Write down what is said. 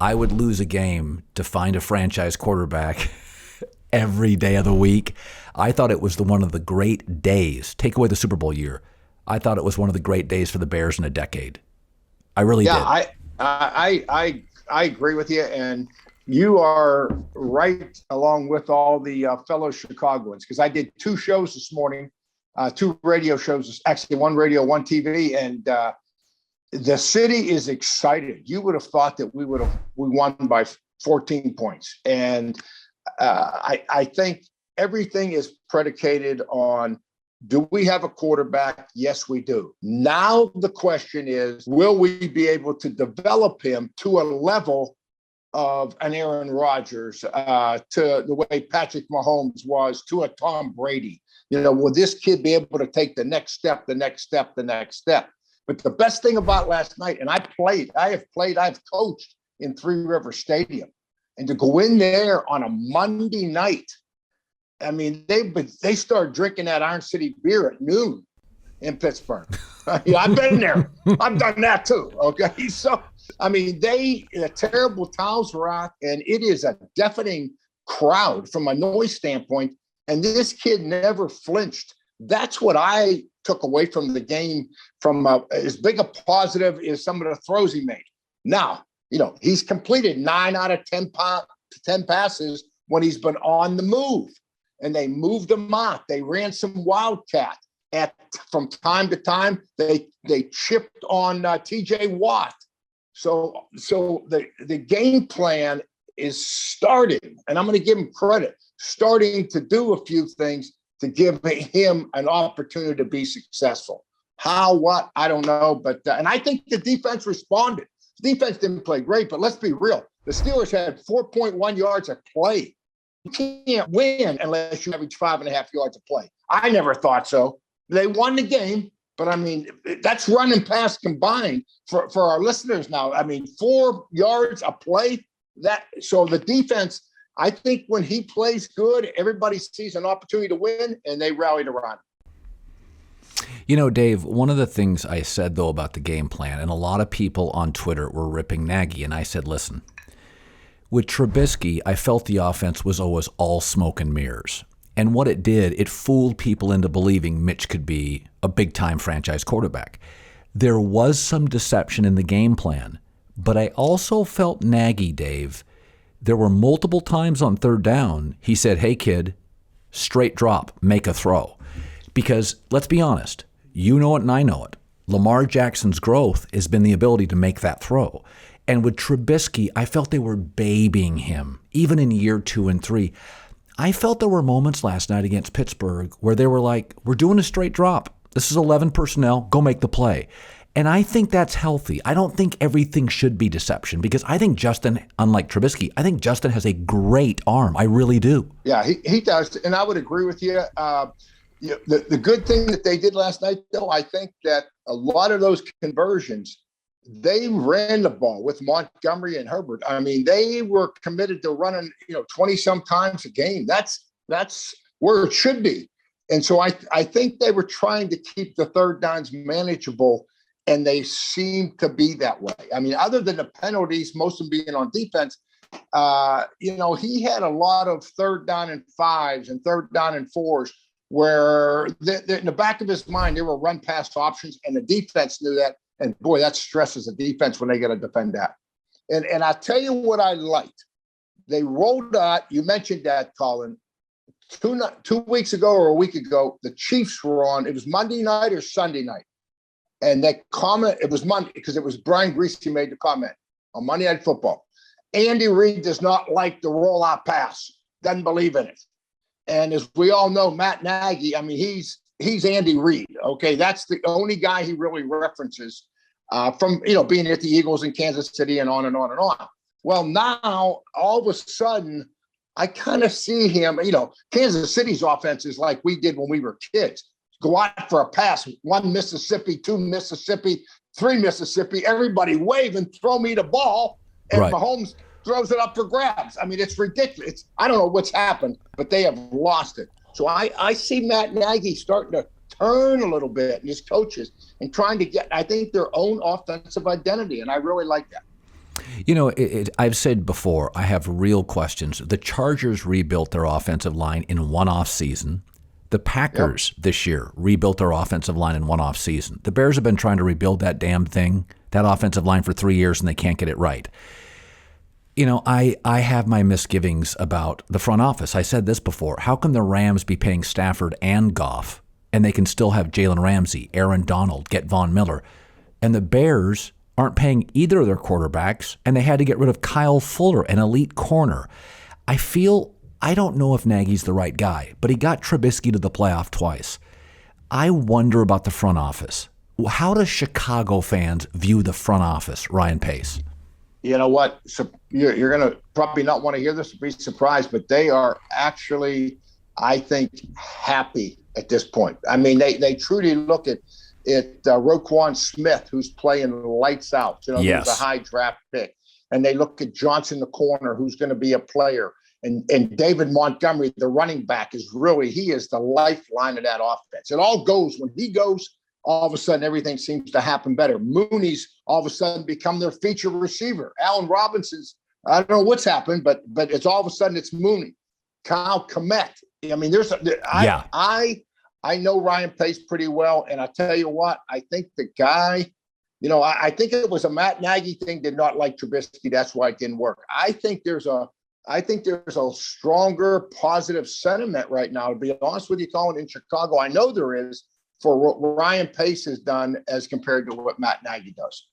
I would lose a game to find a franchise quarterback every day of the week. I thought it was one of the great days. Take away the Super Bowl year. I thought it was one of the great days for the Bears in a decade. I really did. Yeah, I agree with you, and you are right along with all the fellow Chicagoans, because I did 2 shows this morning, 2 radio shows, actually 1 radio, 1 TV, and the city is excited. You would have thought that we won by 14 points, and I think everything is predicated on, do we have a quarterback? Yes, we do. Now the question is, will we be able to develop him to a level of an Aaron Rodgers, to the way Patrick Mahomes was, to a Tom Brady? Will this kid be able to take the next step? But the best thing about last night, and I've coached in Three River Stadium, and to go in there on a Monday night, I mean, they started drinking that Iron City beer at noon in Pittsburgh. I've been there. I've done that too. Okay. So, I mean, the terrible towels were out, and it is a deafening crowd from a noise standpoint. And this kid never flinched. That's what I took away from the game, from as big a positive as some of the throws he made. Now, he's completed 9 out of 10 passes when he's been on the move, and they moved him out. They ran some wildcat from time to time. They chipped on TJ Watt. So the game plan is starting, and I'm going to give him credit, starting to do a few things to give him an opportunity to be successful. How, what, I don't know. But and I think the defense responded. The defense didn't play great, but let's be real. The Steelers had 4.1 yards a play. You can't win unless you average 5.5 yards a play. I never thought so. They won the game, but I mean, that's run and pass combined for our listeners now. I mean, 4 yards a play. So the defense, I think when he plays good, everybody sees an opportunity to win, and they rallied around. Dave, one of the things I said, though, about the game plan, and a lot of people on Twitter were ripping Nagy, and I said, listen, with Trubisky, I felt the offense was always all smoke and mirrors. And what it did, it fooled people into believing Mitch could be a big-time franchise quarterback. There was some deception in the game plan, but I also felt Nagy, Dave, there were multiple times on 3rd down, he said, hey, kid, straight drop, make a throw. Because let's be honest, you know it and I know it. Lamar Jackson's growth has been the ability to make that throw. And with Trubisky, I felt they were babying him, even in year 2 and 3. I felt there were moments last night against Pittsburgh where they were like, we're doing a straight drop. This is 11 personnel. Go make the play. And I think that's healthy. I don't think everything should be deception, because I think Justin, unlike Trubisky, I think Justin has a great arm. I really do. Yeah, he does. And I would agree with you. The good thing that they did last night, though, I think that a lot of those conversions, they ran the ball with Montgomery and Herbert. I mean, they were committed to running, 20-some times a game. That's where it should be. And so I think they were trying to keep the 3rd downs manageable, and they seem to be that way. I mean, other than the penalties, most of them being on defense, he had a lot of 3rd down and 5s and 3rd down and 4s where in the back of his mind, there were run-pass options, and the defense knew that. And boy, that stresses the defense when they got to defend that. And I'll tell you what I liked. They rolled out, you mentioned that, Colin, 2 weeks ago or a week ago, the Chiefs were on. It was Monday night or Sunday night. And that comment, it was Monday, because it was Brian Greasy made the comment on Monday Night Football. Andy Reid does not like the rollout pass, doesn't believe in it. And as we all know, Matt Nagy, I mean, he's Andy Reid. Okay, that's the only guy he really references from being at the Eagles in Kansas City and on and on and on. Well, now all of a sudden, I kind of see him. Kansas City's offense is like we did when we were kids. Go out for a pass, 1 Mississippi, 2 Mississippi, 3 Mississippi. Everybody wave and throw me the ball, and right. Mahomes throws it up for grabs. I mean, it's ridiculous. I don't know what's happened, but they have lost it. So I see Matt Nagy starting to turn a little bit, and his coaches, and trying to get, I think, their own offensive identity, and I really like that. I've said before, I have real questions. The Chargers rebuilt their offensive line in one off season. The Packers this year rebuilt their offensive line in one off season. The Bears have been trying to rebuild that damn thing, that offensive line, for 3 years, and they can't get it right. I have my misgivings about the front office. I said this before. How can the Rams be paying Stafford and Goff, and they can still have Jalen Ramsey, Aaron Donald, get Von Miller? And the Bears aren't paying either of their quarterbacks, and they had to get rid of Kyle Fuller, an elite corner. I don't know if Nagy's the right guy, but he got Trubisky to the playoff twice. I wonder about the front office. How do Chicago fans view the front office, Ryan Pace? You know what? So you're going to probably not want to hear this, be surprised, but they are actually, I think, happy at this point. I mean, they truly look at Roquan Smith, who's playing lights out, Yes. Who's a high draft pick. And they look at Johnson, the corner, who's going to be a player. And David Montgomery, the running back, he is the lifeline of that offense. It all goes, when he goes, all of a sudden, everything seems to happen better. Mooney's all of a sudden become their feature receiver. Allen Robinson's, I don't know what's happened, but it's all of a sudden it's Mooney. Kyle Kmet. I mean, I know Ryan Pace pretty well, and I tell you what, I think the guy, I think it was a Matt Nagy thing, did not like Trubisky. That's why it didn't work. I think there's a stronger positive sentiment right now, to be honest with you, Colin, in Chicago. I know there is, for what Ryan Pace has done as compared to what Matt Nagy does.